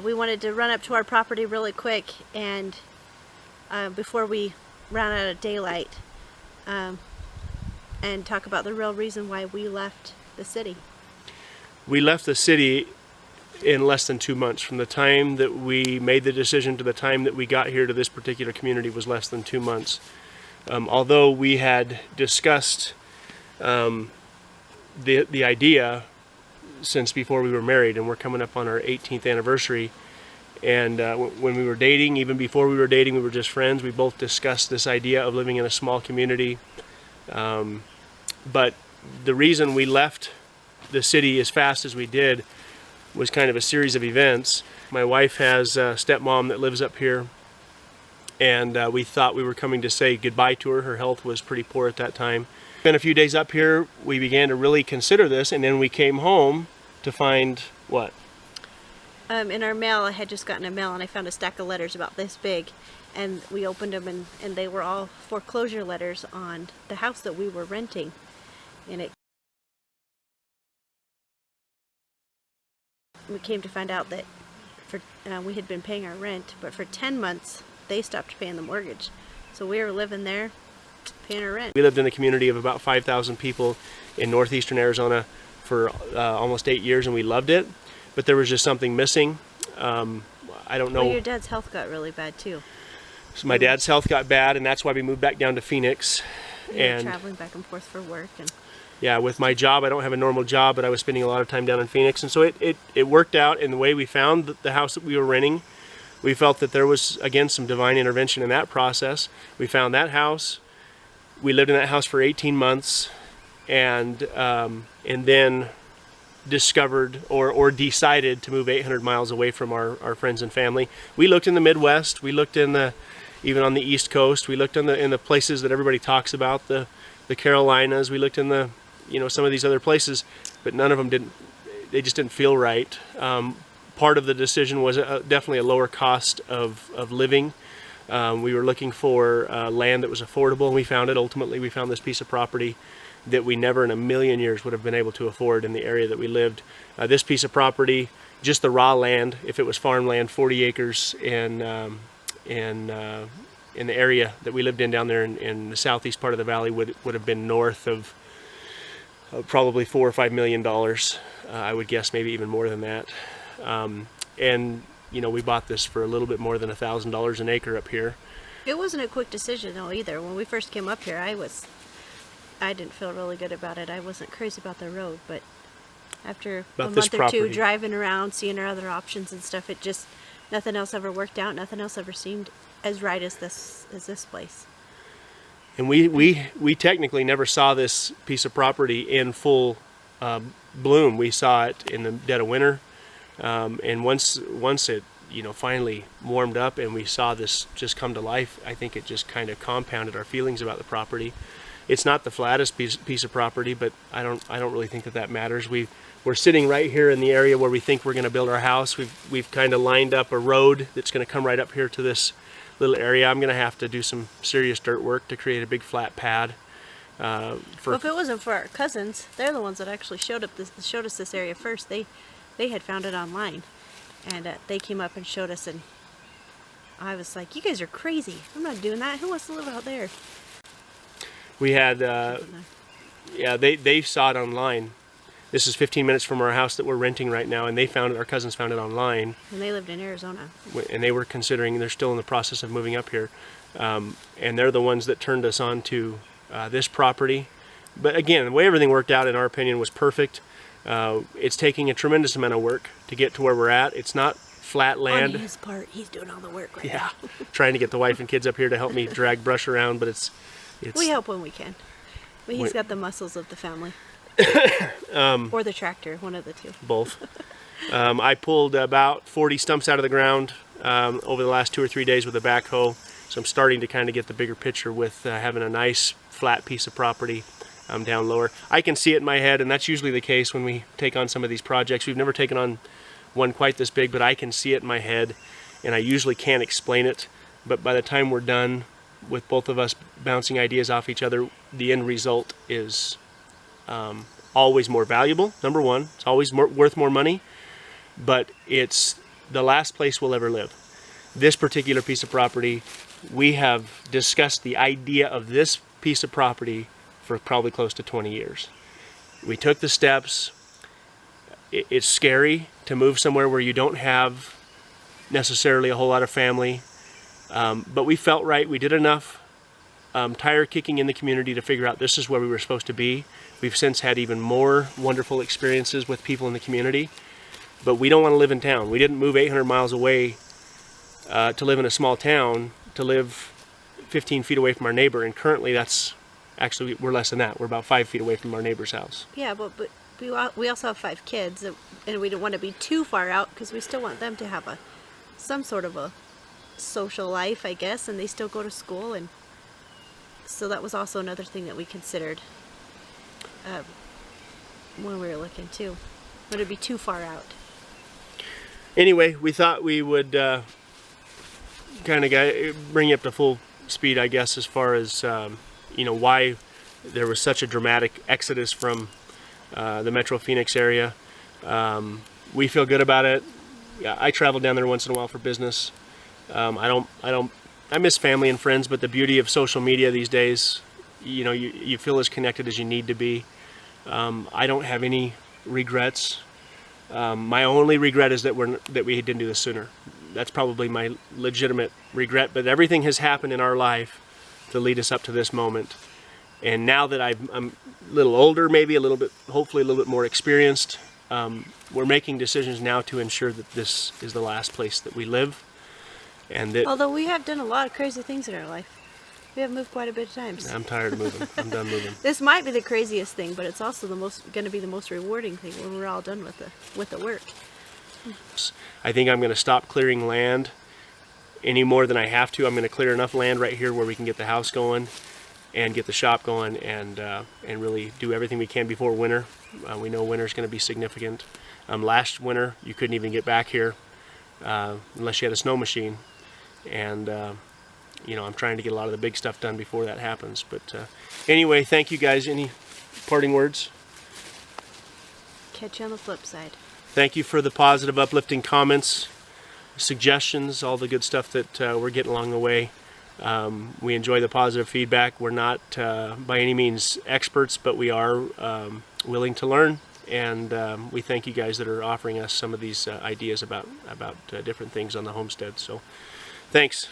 We wanted to run up to our property really quick and before we ran out of daylight and talk about the real reason why we left the city. We left the city in less than 2 months. From the time that we made the decision to the time that we got here to this particular community was less than 2 months. Although we had discussed the idea since before we were married, and we're coming up on our 18th anniversary, and when we were dating, even before we were dating, we were just friends. We both discussed this idea of living in a small community, but the reason we left the city as fast as we did was kind of a series of events. My wife has a stepmom that lives up here, and we thought we were coming to say goodbye to her. Her health was pretty poor at that time. Spent a few days up here, we began to really consider this, and then we came home to find what? In our mail, I had just gotten a mail and I found a stack of letters about this big, and we opened them and they were all foreclosure letters on the house that we were renting. And we came to find out that we had been paying our rent, but for 10 months they stopped paying the mortgage. So we were living there paying our rent. We lived in a community of about 5,000 people in northeastern Arizona for almost 8 years, and we loved it, but there was just something missing. I don't know. Well, your dad's health got really bad too. So my dad's health got bad, and that's why we moved back down to Phoenix. And traveling back and forth for work. And yeah, with my job, I don't have a normal job, but I was spending a lot of time down in Phoenix, and so it worked out in the way we found the house that we were renting. We felt that there was, again, some divine intervention in that process. We found that house. We lived in that house for 18 months, and then discovered or decided to move 800 miles away from our friends and family. We looked in the Midwest. We looked even on the East Coast. We looked in the places that everybody talks about, the Carolinas. We looked in some of these other places, but none of them they just didn't feel right. Part of the decision was definitely a lower cost of living. We were looking for land that was affordable, and we found it. Ultimately, we found this piece of property that we never in a million years would have been able to afford in the area that we lived. This piece of property, just the raw land, if it was farmland, 40 acres in the area that we lived in down there in the southeast part of the valley, would have been north of probably $4 or $5 million. I would guess maybe even more than that. And we bought this for a little bit more than $1,000 an acre up here. It wasn't a quick decision though either. When we first came up here, I didn't feel really good about it. I wasn't crazy about the road, but after a month or two driving around, seeing our other options and stuff, nothing else ever worked out. Nothing else ever seemed as right as this place. And we technically never saw this piece of property in full bloom. We saw it in the dead of winter, and once it finally warmed up and we saw this just come to life, I think it just kind of compounded our feelings about the property. It's not the flattest piece of property, but I don't really think that matters. We're sitting right here in the area where we think we're going to build our house. We've kind of lined up a road that's going to come right up here to this little area. I'm going to have to do some serious dirt work to create a big flat pad. Well, if it wasn't for our cousins, they're the ones that actually showed us this area first. They had found it online, and they came up and showed us, and I was like, "You guys are crazy! I'm not doing that. Who wants to live out there?" We had, yeah, they saw it online. This is 15 minutes from our house that we're renting right now, and they found it. Our cousins found it online. And they lived in Arizona. And they were considering, they're still in the process of moving up here. And they're the ones that turned us on to this property. But again, the way everything worked out, in our opinion, was perfect. It's taking a tremendous amount of work to get to where we're at. It's not flat land. On his part, he's doing all the work right now. Yeah, trying to get the wife and kids up here to help me drag brush around, but it's we help when we can. But he's got the muscles of the family. Or the tractor, one of the two. Both. I pulled about 40 stumps out of the ground over the last 2 or 3 days with a backhoe. So I'm starting to kind of get the bigger picture with having a nice flat piece of property down lower. I can see it in my head, and that's usually the case when we take on some of these projects. We've never taken on one quite this big, but I can see it in my head, and I usually can't explain it. But by the time we're done, with both of us bouncing ideas off each other, the end result is always more valuable. Number one, it's always worth more money, but it's the last place we'll ever live. This particular piece of property, we have discussed the idea of this piece of property for probably close to 20 years. We took the steps. It's scary to move somewhere where you don't have necessarily a whole lot of family, but we felt right. We did enough tire kicking in the community to figure out this is where we were supposed to be. We've since had even more wonderful experiences with people in the community, but we don't want to live in town. We didn't move 800 miles away to live in a small town, to live 15 feet away from our neighbor, and currently that's actually, we're less than that. We're about 5 feet away from our neighbor's house. Yeah, but we also have 5 kids, and we don't want to be too far out because we still want them to have some sort of a social life, I guess, and they still go to school, and so that was also another thing that we considered when we were looking too. Would it be too far out? Anyway, we thought we would kind of bring you up to full speed, I guess, as far as you know, why there was such a dramatic exodus from the Metro Phoenix area. We feel good about it. Yeah, I travel down there once in a while for business. I miss family and friends, but the beauty of social media these days, you know, you feel as connected as you need to be. I don't have any regrets. My only regret is that we didn't do this sooner. That's probably my legitimate regret, but everything has happened in our life to lead us up to this moment. And now that I'm a little older, maybe a little bit, hopefully a little bit more experienced, we're making decisions now to ensure that this is the last place that we live. And that, although we have done a lot of crazy things in our life. We have moved quite a bit of times. I'm tired of moving. I'm done moving. This might be the craziest thing, but it's also going to be the most rewarding thing when we're all done with the work. I think I'm going to stop clearing land any more than I have to. I'm going to clear enough land right here where we can get the house going and get the shop going, and really do everything we can before winter. We know winter's going to be significant. Last winter you couldn't even get back here unless you had a snow machine, and you know, I'm trying to get a lot of the big stuff done before that happens. But anyway, thank you guys. Any parting words? Catch you on the flip side. Thank you for the positive, uplifting comments, suggestions, all the good stuff that we're getting along the way. We enjoy the positive feedback. We're not by any means experts, but we are willing to learn, and we thank you guys that are offering us some of these ideas about different things on the homestead. So thanks.